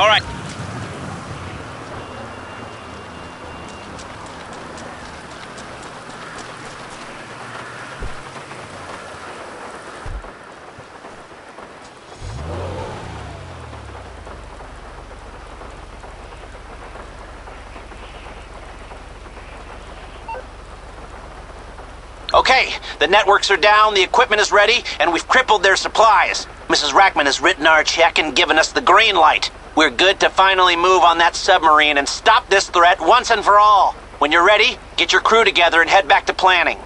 All right. Okay, the networks are down, the equipment is ready, and we've crippled their supplies. Mrs. Rackman has written our check and given us the green light. We're good to finally move on that submarine and stop this threat once and for all. When you're ready, get your crew together and head back to planning.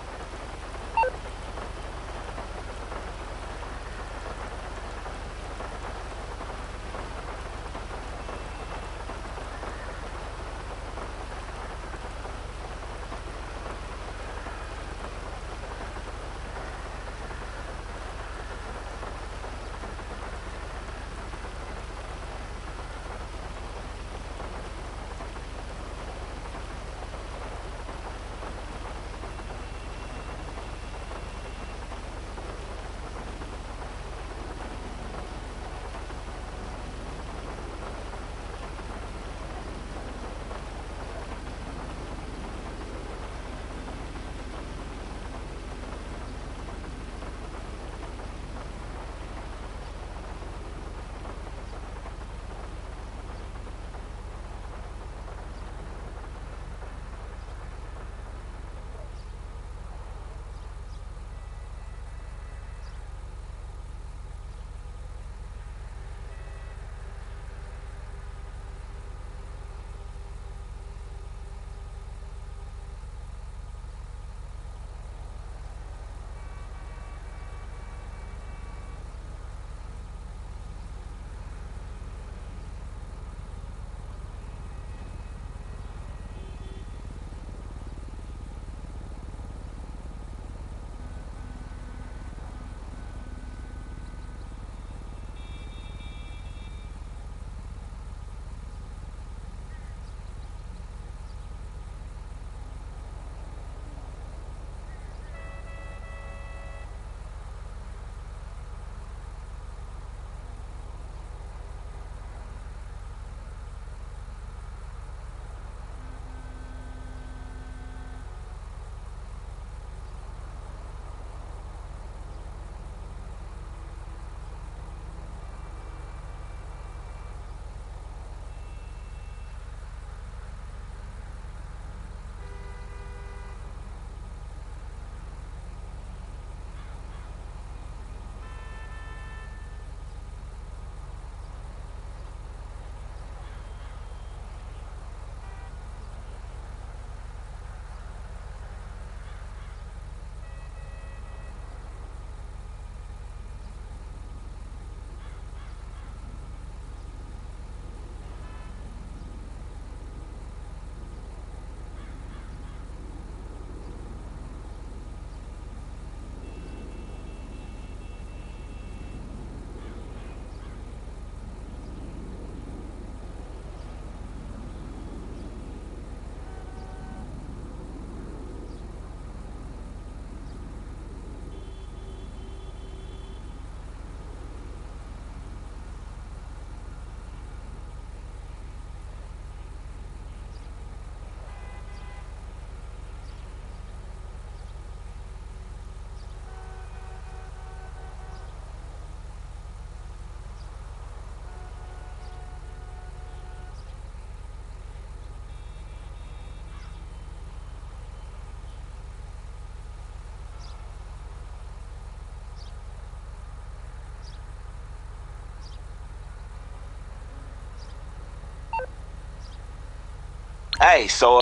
Hey, so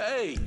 Hey!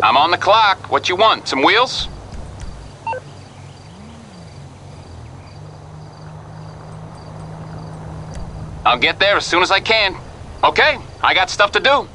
I'm on the clock. What you want? Some wheels? I'll get there as soon as I can. Okay, I got stuff to do.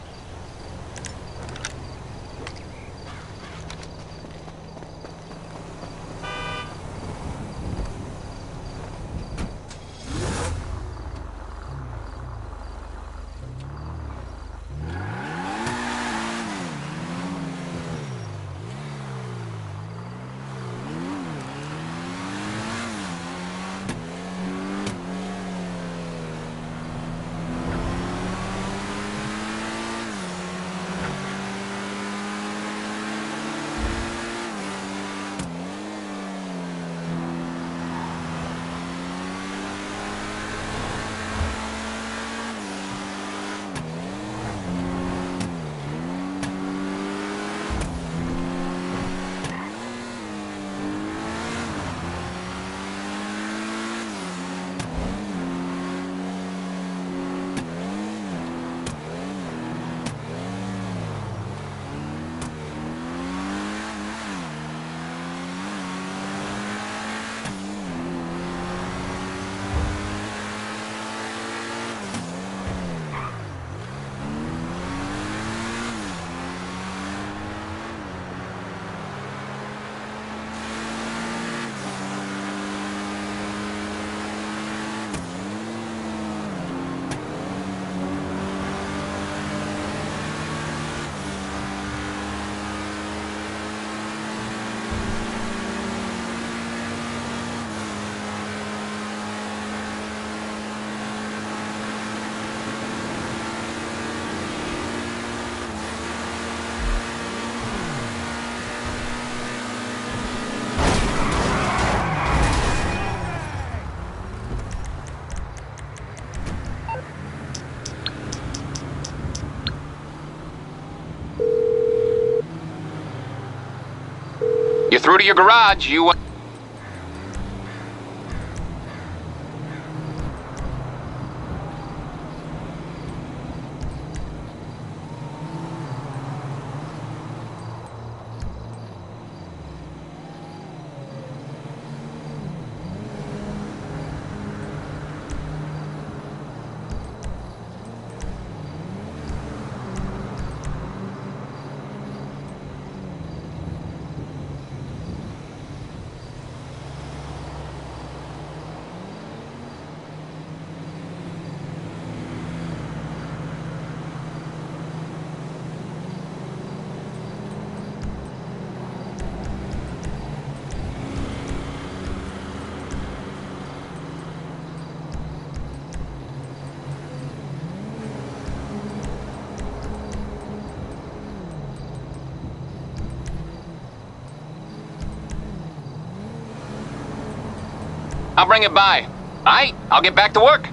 You're through to your garage. I'll bring it by. All right, I'll get back to work.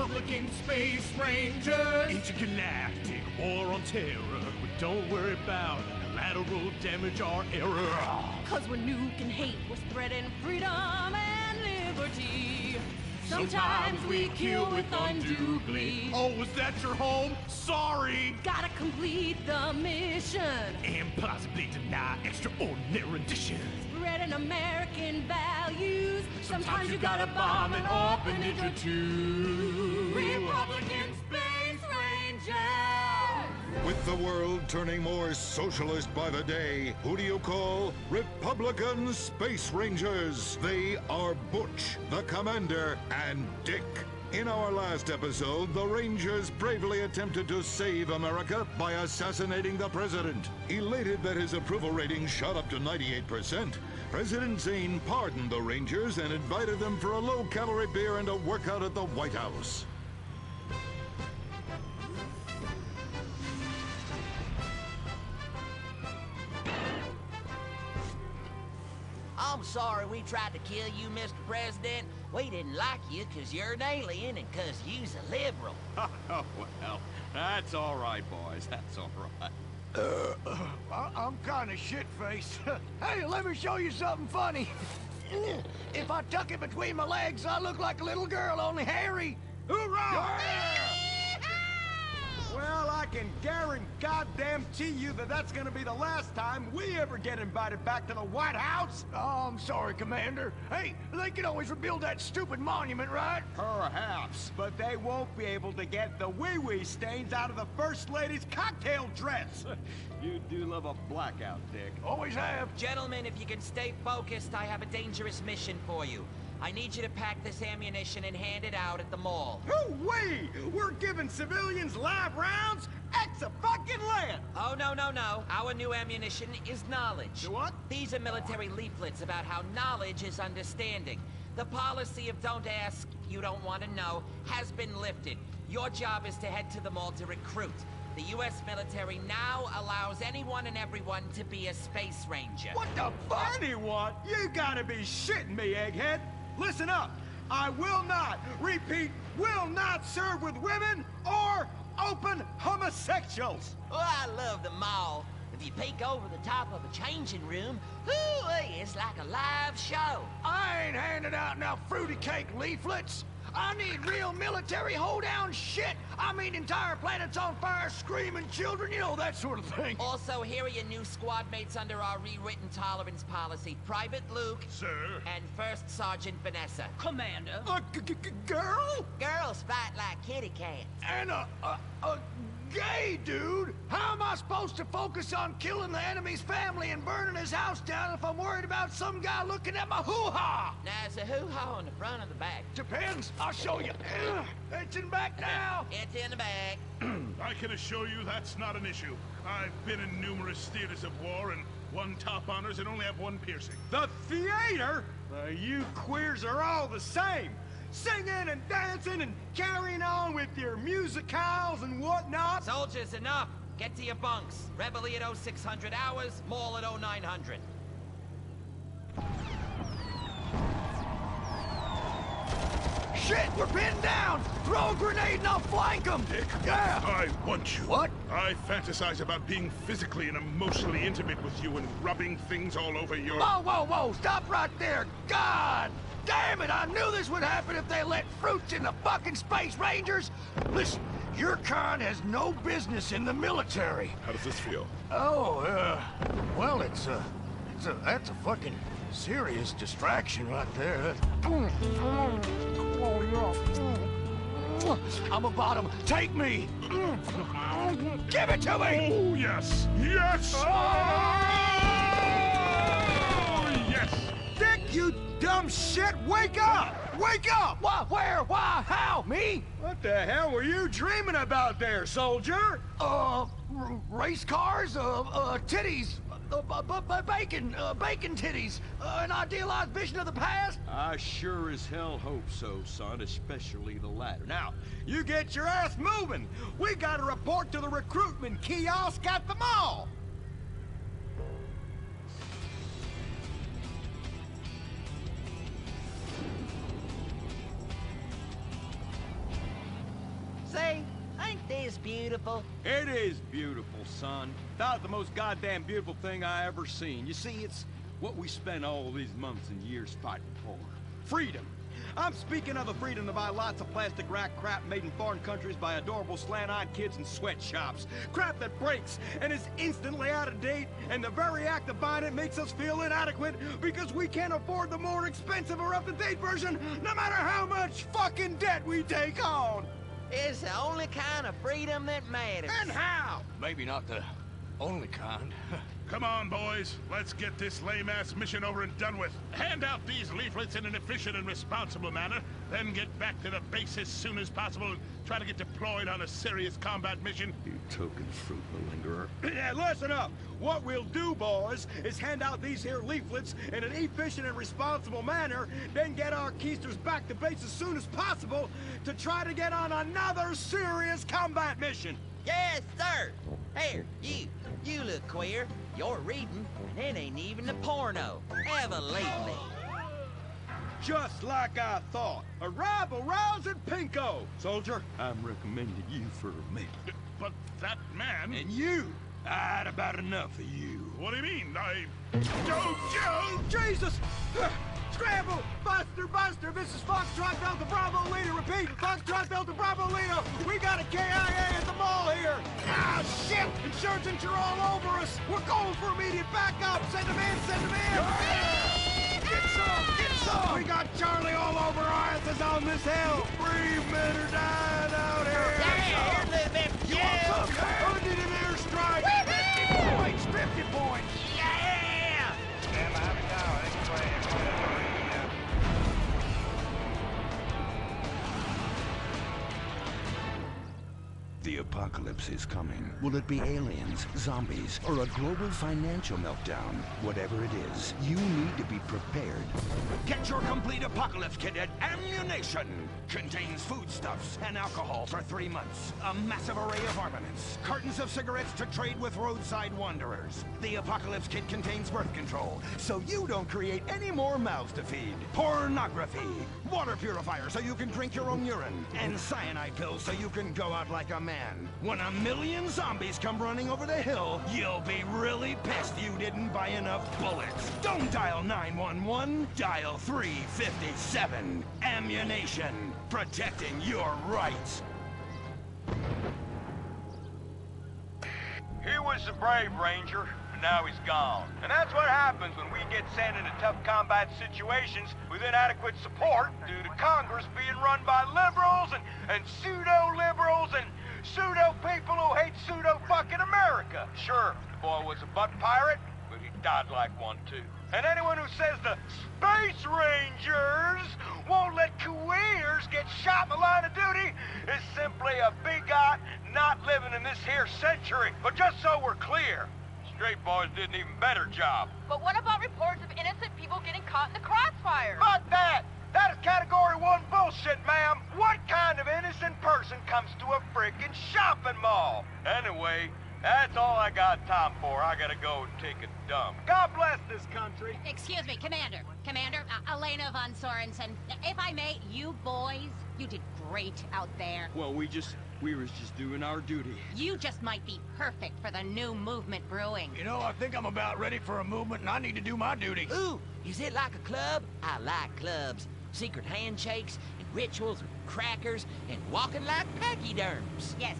Republican Space Rangers. Intergalactic war on terror, but don't worry about collateral damage or error. Cause we're nuking hate, we're spreading freedom and liberty. Sometimes we kill with undue glee. Oh, was that your home? Sorry! Gotta complete the mission. And possibly deny extraordinary renditions. Spreading American values. Sometimes you gotta bomb an orphanage or two. Republican Space Rangers! With the world turning more socialist by the day, who do you call Republican Space Rangers? They are Butch, the Commander, and Dick. In our last episode, the Rangers bravely attempted to save America by assassinating the president. Elated that his approval rating shot up to 98%, President Zane pardoned the Rangers and invited them for a low-calorie beer and a workout at the White House. I'm sorry we tried to kill you, Mr. President. We didn't like you 'cause you're an alien and 'cause you's a liberal. Oh, well, that's all right, boys. That's all right. I'm kinda shit-faced. Hey, let me show you something funny. If I tuck it between my legs, I look like a little girl, only hairy. Hoorah! Well, I can guarantee you that that's gonna be the last time we ever get invited back to the White House. Oh, I'm sorry, Commander. Hey, they can always rebuild that stupid monument, right? Perhaps, but they won't be able to get the wee-wee stains out of the First Lady's cocktail dress. You do love a blackout, Dick. Always have. Gentlemen, if you can stay focused, I have a dangerous mission for you. I need you to pack this ammunition and hand it out at the mall. Hoo-wee! We're giving civilians live rounds? Ex-a-fucking-land! Oh, no. Our new ammunition is knowledge. What? These are military leaflets about how knowledge is understanding. The policy of don't ask, you don't want to know, has been lifted. Your job is to head to the mall to recruit. The U.S. military now allows anyone and everyone to be a space ranger. What the fuck? Anyone? You gotta be shitting me, egghead! Listen up! I will not, repeat, will not serve with women or open homosexuals! Oh, I love the mall. If you peek over the top of a changing room, hoo-wee, it's like a live show. I ain't handing out now fruity cake leaflets. I need real military hold-down shit. I mean entire planets on fire, screaming children, you know, that sort of thing. Also, here are your new squad mates under our rewritten tolerance policy. Private Luke. Sir. And First Sergeant Vanessa. Commander. A girl? Girls fight like kitty cats. And a gay dude? How am I supposed to focus on killing the enemy's family and burning his house down if I'm worried about some guy looking at my hoo-ha? Now, it's a hoo-ha on the front or the back? Depends. I'll show you. It's in back now. It's in the back. I can assure you that's not an issue. I've been in numerous theaters of war and won top honors and only have one piercing. The theater? You queers are all the same. Singing and dancing and carrying on with your musicals and whatnot. Soldiers, enough. Get to your bunks. Reveille at 0600 hours, mall at 0900. Shit, we're pinned down! Throw a grenade and I'll flank them! Dick, Yeah! I want you. What? I fantasize about being physically and emotionally intimate with you and rubbing things all over your... Whoa! Stop right there! God damn it! I knew this would happen if they let fruits in the fucking Space Rangers! Listen, your kind has no business in the military. How does this feel? Oh, well, that's a fucking serious distraction right there. I'm a bottom. Take me! Give it to me! Oh, yes! Yes! Oh, yes! Dick, you dumb shit! Wake up! Wake up! Why, where, why, how, me? What the hell were you dreaming about there, soldier? Race cars, titties, bacon titties, an idealized vision of the past? I sure as hell hope so, son, especially the latter. Now, you get your ass moving. We gotta report to the recruitment kiosk at the mall. this beautiful? It is beautiful, son. About the most goddamn beautiful thing I ever seen. You see, it's what we spent all these months and years fighting for. Freedom. I'm speaking of the freedom to buy lots of plastic rack crap made in foreign countries by adorable slant-eyed kids in sweatshops. Crap that breaks and is instantly out of date, and the very act of buying it makes us feel inadequate because we can't afford the more expensive or up-to-date version, no matter how much fucking debt we take on. It's the only kind of freedom that matters. And how? Maybe not the only kind. Come on, boys. Let's get this lame-ass mission over and done with. Hand out these leaflets in an efficient and responsible manner, then get back to the base as soon as possible and try to get deployed on a serious combat mission. You token fruit malingerer. Yeah, listen up. What we'll do, boys, is hand out these here leaflets in an efficient and responsible manner, then get our keisters back to base as soon as possible to try to get on another serious combat mission. Yes, sir. Here, you look queer. You're reading, and it ain't even a porno. Have a leaflet. Just like I thought. A rabble-rousing pinko. Soldier, I'm recommending you for a mate. But that man... And you! I had about enough of you. What do you mean? Joe! Jesus! Scramble! Buster! This is Foxtrot Delta Bravo Leader. Repeat, Foxtrot Delta Bravo Leader. We got a KIA at the mall here. Ah, shit! Insurgents are all over us. We're going for immediate backup. Send them in. Get some! We got Charlie all over our asses on this hill. 3 men are dying out here. Here, little bit. You want some? Who did an airstrike? 50 points! 50 points! Yeah! The apocalypse is coming. Will it be aliens, zombies, or a global financial meltdown? Whatever it is, you need to be prepared. Get your complete apocalypse kit at Ammunition. Contains foodstuffs and alcohol for 3 months. A massive array of armaments. Cartons of cigarettes to trade with roadside wanderers. The apocalypse kit contains birth control, so you don't create any more mouths to feed. Pornography. Water purifier, so you can drink your own urine. And cyanide pills, so you can go out like a man. When 1 million zombies come running over the hill, you'll be really pissed you didn't buy enough bullets. Don't dial 911, dial 357. Ammunition, protecting your rights. He was a brave ranger, but now he's gone. And that's what happens when we get sent into tough combat situations with inadequate support due to Congress being run by liberals and pseudo-liberals and pseudo-people who hate pseudo-fucking America. Sure, the boy was a butt pirate, but he died like one too. And anyone who says the Space Rangers won't let queers get shot in the line of duty is simply a bigot not living in this here century. But just so we're clear, straight boys did an even better job. But what about reports of innocent people getting caught in the crossfire? Fuck that! That is Category 1 bullshit, ma'am. What kind of innocent person comes to a freaking shopping mall? Anyway, that's all I got time for. I gotta go and take a dump. God bless this country. Excuse me, Commander. Commander, Elena von Sorensen. If I may, you boys, you did great out there. Well, we was just doing our duty. You just might be perfect for the new movement brewing. You know, I think I'm about ready for a movement and I need to do my duty. Ooh, is it like a club? I like clubs. Secret handshakes and rituals with crackers and walking like pachyderms. Yes,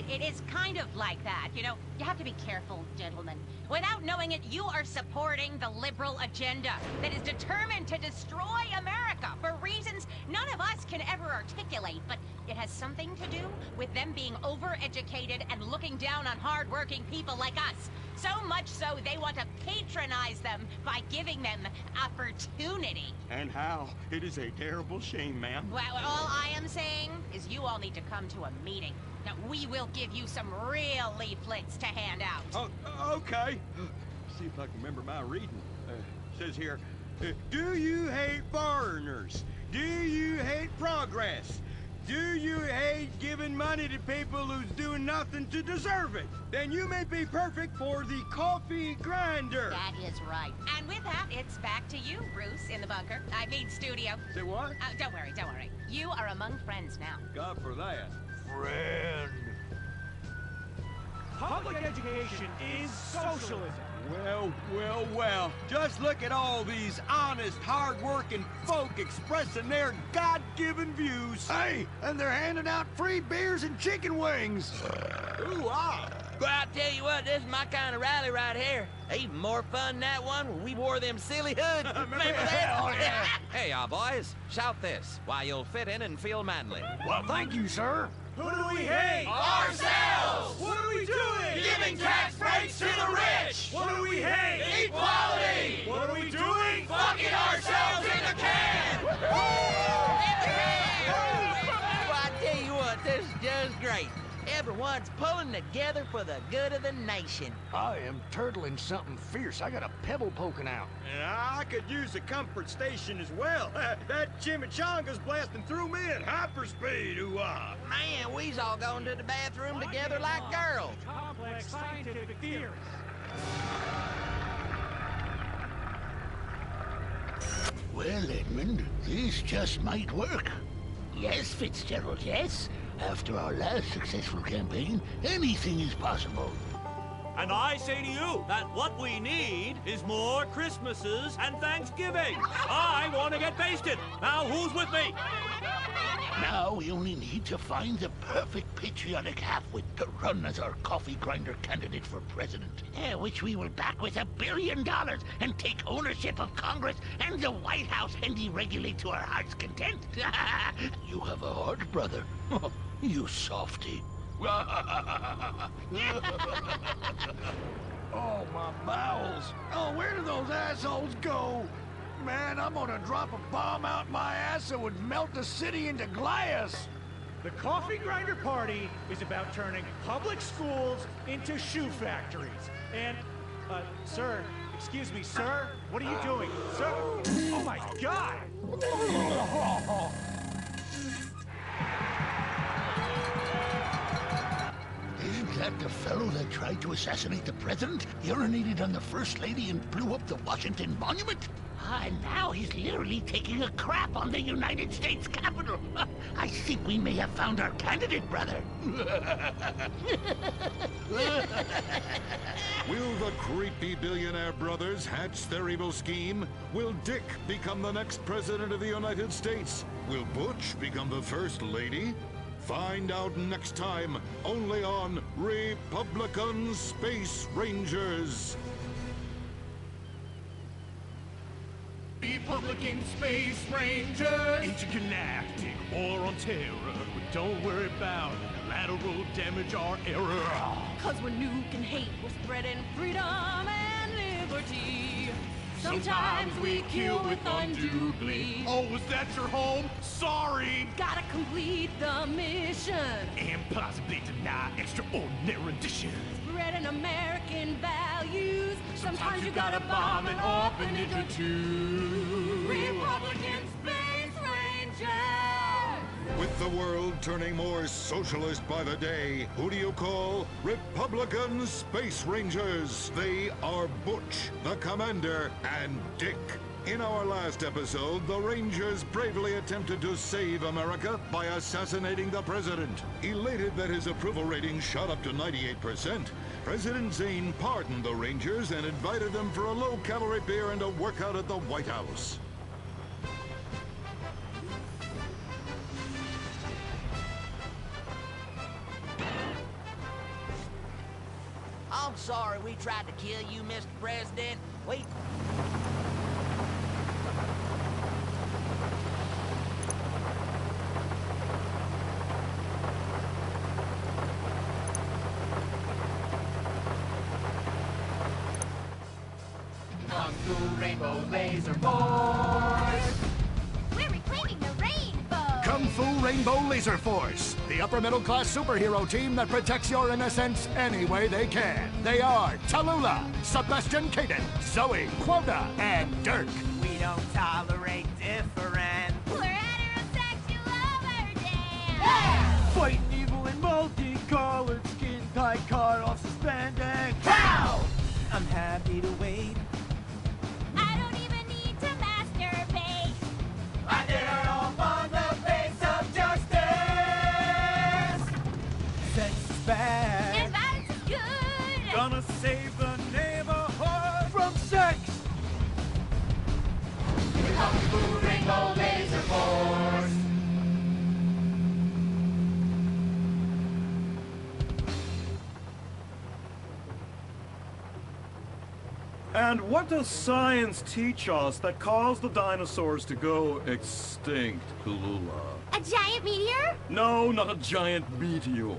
it is kind of like that. You know, you have to be careful, gentlemen. Without knowing it, you are supporting the liberal agenda that is determined to destroy America for reasons none of us can ever articulate, but it has something to do with them being overeducated and looking down on hard-working people like us. So much so they want to patronize them by giving them opportunity. And how? It is a terrible shame, ma'am. Well, all I am saying is you all need to come to a meeting. Now, we will give you some real leaflets to hand out. Oh, okay. See if I can remember my reading. Says here, do you hate foreigners? Do you hate progress? Do you hate giving money to people who's doing nothing to deserve it? Then you may be perfect for the coffee grinder. That is right. And with that, it's back to you, Bruce, in the bunker. I mean, studio. Say what? Don't worry. You are among friends now. God for that. Friend. education is socialism. Well, well, well. Just look at all these honest, hard-working folk expressing their God-given views. Hey, and they're handing out free beers and chicken wings. Ooh, ah. But I tell you what, this is my kind of rally right here. Even more fun than that one where we wore them silly hoods. Remember that? Oh, yeah. Hey, y'all boys, shout this while you'll fit in and feel manly. Well, thank you, sir. Who do we hate? Ourselves! What are we doing? Giving tax breaks to the rich! What do we hate? Equality! What are we doing? Fucking ourselves in the can! Well, I tell you what, this is just great. Everyone's pulling together for the good of the nation. I am turtling something fierce. I got a pebble poking out. Yeah, I could use a comfort station as well. That chimichanga's blasting through me at hyperspeed, ooh-ah. Man, we's all going to the bathroom together like girls. Complex scientific theories. Well, Edmund, this just might work. Yes, Fitzgerald, yes. After our last successful campaign, anything is possible. And I say to you that what we need is more Christmases and Thanksgiving. I want to get basted. Now, who's with me? Now we only need to find the perfect patriotic halfwit to run as our coffee grinder candidate for president. Which we will back with $1 billion and take ownership of Congress and the White House and deregulate to our heart's content. You have a heart, brother. You softy. Oh, my bowels. Oh, where do those assholes go? Man, I'm gonna drop a bomb out my ass that would melt the city into glass. The Coffee Grinder Party is about turning public schools into shoe factories. And, sir, excuse me, sir, what are you doing? Sir, oh my God! Isn't that the fellow that tried to assassinate the president, urinated on the First Lady, and blew up the Washington Monument? And now he's literally taking a crap on the United States Capitol. I think we may have found our candidate, brother. Will the creepy billionaire brothers hatch their evil scheme? Will Dick become the next president of the United States? Will Butch become the First Lady? Find out next time, only on Republican Space Rangers. Republican Space Ranger! Intergalactic war on terror. But don't worry about collateral damage or error. Cause we're nuking hate, we're spreading freedom and liberty. Sometimes we kill with undue glee. Oh, was that your home? Sorry! Gotta complete the mission. And possibly deny extraordinary additions. Spreading American values. Sometimes you gotta bomb an orphanage or two. Republican Space Rangers! With the world turning more socialist by the day, who do you call Republican Space Rangers? They are Butch, the Commander, and Dick. In our last episode, the Rangers bravely attempted to save America by assassinating the president. Elated that his approval rating shot up to 98%, President Zane pardoned the Rangers and invited them for a low-calorie beer and a workout at the White House. I'm sorry we tried to kill you, Mr. President. We... Kung Fu Rainbow Laser Force! We're reclaiming the rainbow! Kung Fu Rainbow Laser Force, the upper middle class superhero team that protects your innocence any way they can. They are Tallulah, Sebastian Caden, Zoe, Quota, and Dirk. We don't tolerate difference. We're heterosexual overdance! Yeah! Fighting evil in multicolored skin tight car off suspended. Pow! I'm happy to wait. I don't even need to masturbate. I did it all on the face of justice. Sex is bad. And violence is good. Gonna save the neighborhood from sex. Kung Fu Rainbow Laser Force. And what does science teach us that caused the dinosaurs to go extinct, Tallulah? A giant meteor? No, not a giant meteor.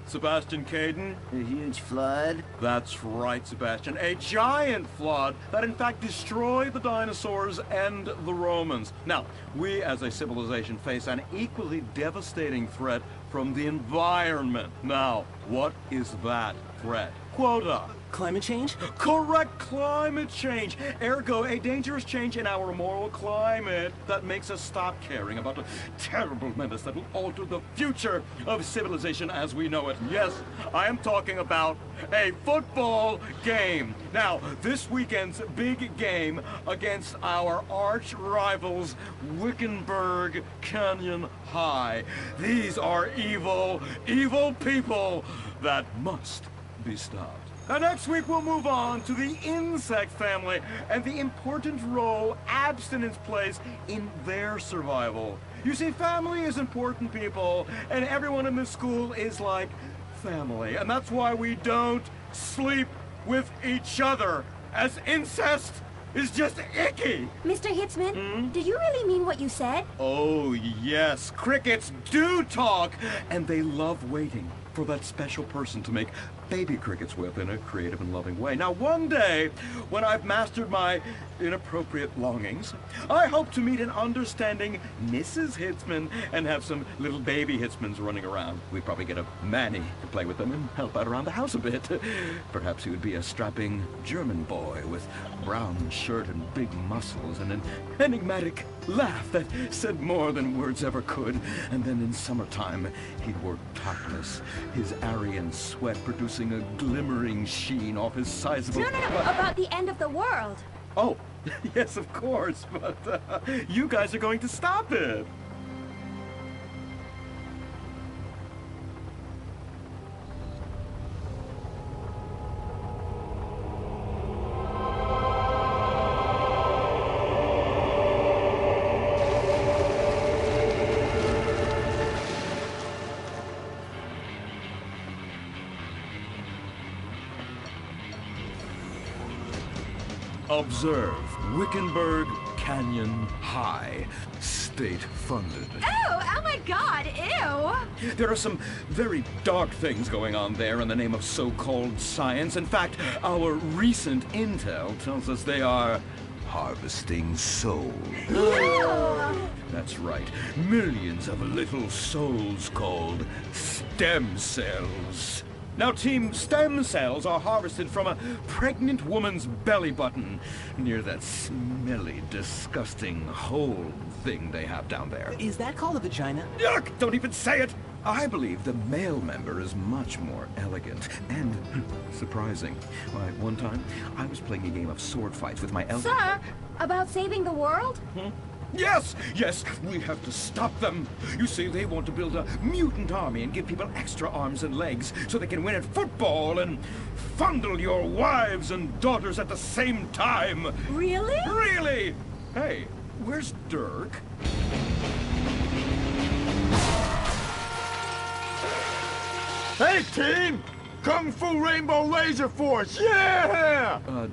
Sebastian Caden? A huge flood? That's right, Sebastian. A giant flood that in fact destroyed the dinosaurs and the Romans. Now, we as a civilization face an equally devastating threat from the environment. Now, what is that threat? Quota. Climate change? Correct, climate change. Ergo, a dangerous change in our moral climate that makes us stop caring about the terrible menace that will alter the future of civilization as we know it. Yes, I am talking about a football game. Now, this weekend's big game against our arch rivals, Wickenburg Canyon High. These are evil, evil people that must be stopped. Now, next week we'll move on to the insect family and the important role abstinence plays in their survival. You see, family is important, people, and everyone in this school is like family. And that's why we don't sleep with each other, as incest is just icky. Mr. Hitzman, did you really mean what you said? Oh, yes. Crickets do talk, and they love waiting for that special person to make baby crickets with in a creative and loving way. Now, one day, when I've mastered my inappropriate longings, I hope to meet an understanding Mrs. Hitzman and have some little baby Hitzmans running around. We'd probably get a Manny to play with them and help out around the house a bit. Perhaps he would be a strapping German boy with brown shirt and big muscles and an enigmatic laugh that said more than words ever could. And then in summertime, he'd work topless, his Aryan sweat producing a glimmering sheen off his sizable... No, about the end of the world. Oh, yes, of course, but you guys are going to stop it. Observe Wickenburg Canyon High, state-funded. Oh my God, ew! There are some very dark things going on there in the name of so-called science. In fact, our recent intel tells us they are harvesting souls. Ew! That's right. Millions of little souls called stem cells. Now, Team Stem Cells are harvested from a pregnant woman's belly button near that smelly, disgusting hole thing they have down there. Is that called a vagina? Yuck! Don't even say it! I believe the male member is much more elegant and surprising. Why, one time, I was playing a game of sword fights with my elder... Sir, about saving the world? Yes! Yes, we have to stop them. You see, they want to build a mutant army and give people extra arms and legs so they can win at football and fondle your wives and daughters at the same time. Really? Really! Hey, where's Dirk? Hey, team! Kung Fu Rainbow Laser Force, yeah!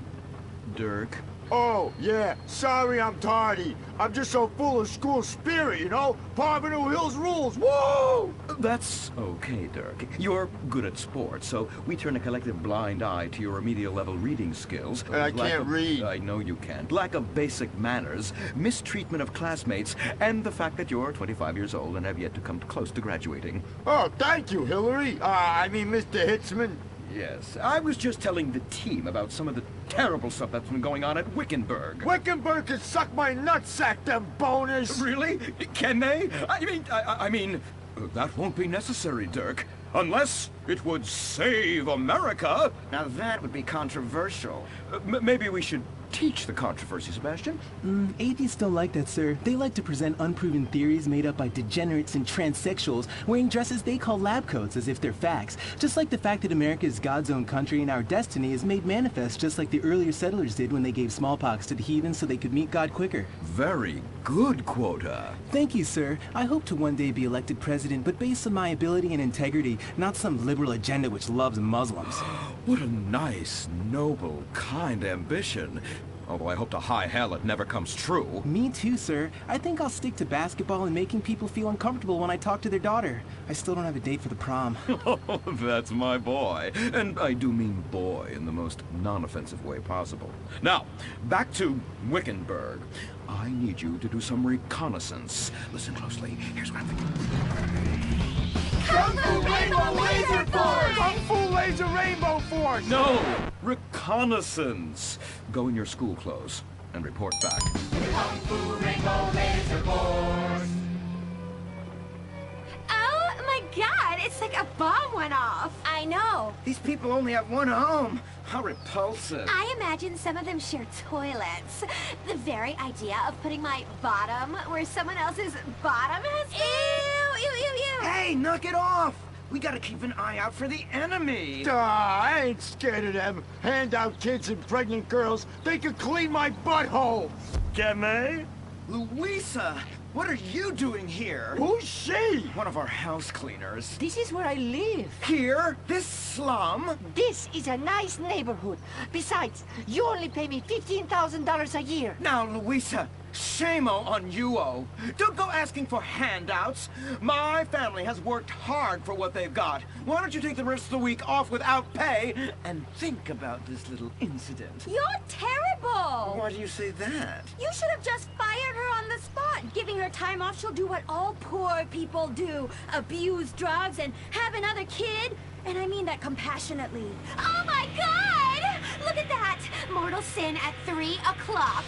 Dirk? Oh, yeah. Sorry I'm tardy. I'm just so full of school spirit, you know? Parvenu Hills rules. Woo! That's okay, Dirk. You're good at sports, so we turn a collective blind eye to your remedial level reading skills. I can't read. I know you can't. Lack of basic manners, mistreatment of classmates, and the fact that you're 25 years old and have yet to come close to graduating. Oh, thank you, Hillary. I mean, Mr. Hitzman. Yes, I was just telling the team about some of the terrible stuff that's been going on at Wickenburg. Wickenburg can suck my nutsack, them boners! Really? Can they? I mean, that won't be necessary, Dirk. Unless it would save America. Now that would be controversial. Maybe we should teach the controversy, Sebastian. Atheists don't like that, sir. They like to present unproven theories made up by degenerates and transsexuals wearing dresses they call lab coats as if they're facts. Just like the fact that America is God's own country and our destiny is made manifest just like the earlier settlers did when they gave smallpox to the heathen so they could meet God quicker. Very good, Quota. Thank you, sir. I hope to one day be elected president, but based on my ability and integrity, not some liberal agenda which loves Muslims. What a nice, noble, kind ambition. Although I hope to high hell it never comes true. Me too, sir. I think I'll stick to basketball and making people feel uncomfortable when I talk to their daughter. I still don't have a date for the prom. Oh, that's my boy. And I do mean boy in the most non-offensive way possible. Now, back to Wickenburg. I need you to do some reconnaissance. Listen closely. Here's what I'm thinking. Kung Fu Rainbow Laser Force! Kung Fu Laser Rainbow Force! No! Reconnaissance! Go in your school clothes and report back. Kung Fu Rainbow Laser Force! Oh my god, it's like a bomb went off. I know. These people only have one home. How repulsive. I imagine some of them share toilets. The very idea of putting my bottom where someone else's bottom has been. Ew, ew, ew, ew. Hey, knock it off. We gotta keep an eye out for the enemy. I ain't scared of them. Handout kids and pregnant girls. They could clean my butthole. Get me? Louisa, what are you doing here? Who's she? One of our house cleaners. This is where I live. Here? This slum? This is a nice neighborhood. Besides, you only pay me $15,000 a year. Now, Louisa, shame-o on you-o. Don't go asking for handouts. My family has worked hard for what they've got. Why don't you take the rest of the week off without pay and think about this little incident? You're terrible. Why do you say that? You should have just fired her on the spot. Giving her time off, she'll do what all poor people do. Abuse drugs and have another kid. And I mean that compassionately. Oh my god! Look at that! Mortal sin at 3 o'clock.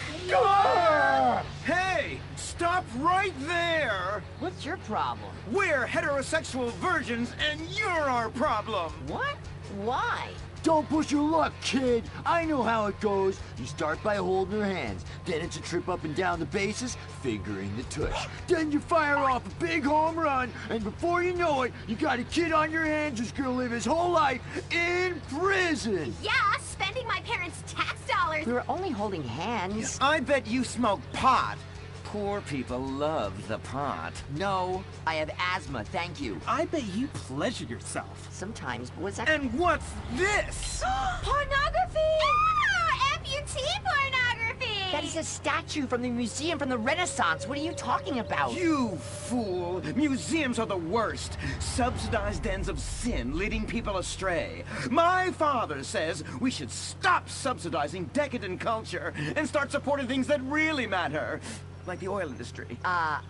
Hey! Stop right there! What's your problem? We're heterosexual virgins and you're our problem! What? Why? Don't push your luck, kid. I know how it goes. You start by holding her hands. Then it's a trip up and down the bases, fingering the tush. Then you fire off a big home run, and before you know it, you got a kid on your hands who's gonna live his whole life in prison. Yeah, spending my parents' tax dollars. We were only holding hands. I bet you smoke pot. Poor people love the pot. No, I have asthma, thank you. I bet you pleasure yourself. Sometimes, but what's that? And what's this? Pornography! Ah, amputee pornography! That is a statue from the museum from the Renaissance. What are you talking about? You fool! Museums are the worst. Subsidized dens of sin, leading people astray. My father says we should stop subsidizing decadent culture and start supporting things that really matter. Like the oil industry. I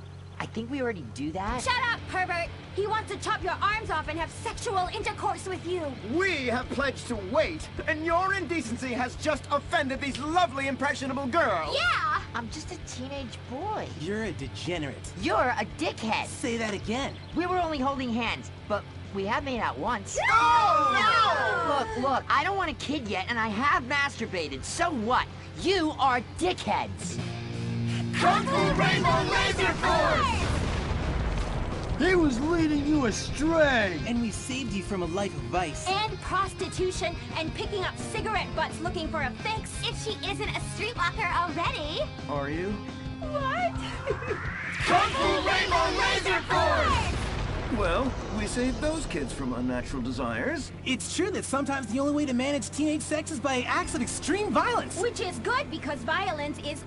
think we already do that. Shut up, pervert! He wants to chop your arms off and have sexual intercourse with you. We have pledged to wait, and your indecency has just offended these lovely, impressionable girls. Yeah! I'm just a teenage boy. You're a degenerate. You're a dickhead. Say that again. We were only holding hands, but we have made out once. No! Look, I don't want a kid yet, and I have masturbated. So what? You are dickheads. Kung Fu Rainbow Laser Force! He was leading you astray! And we saved you from a life of vice. And prostitution and picking up cigarette butts looking for a fix if she isn't a streetwalker already. Are you? What? Kung Fu Rainbow Laser Force! Well, we saved those kids from unnatural desires. It's true that sometimes the only way to manage teenage sex is by acts of extreme violence. Which is good because violence is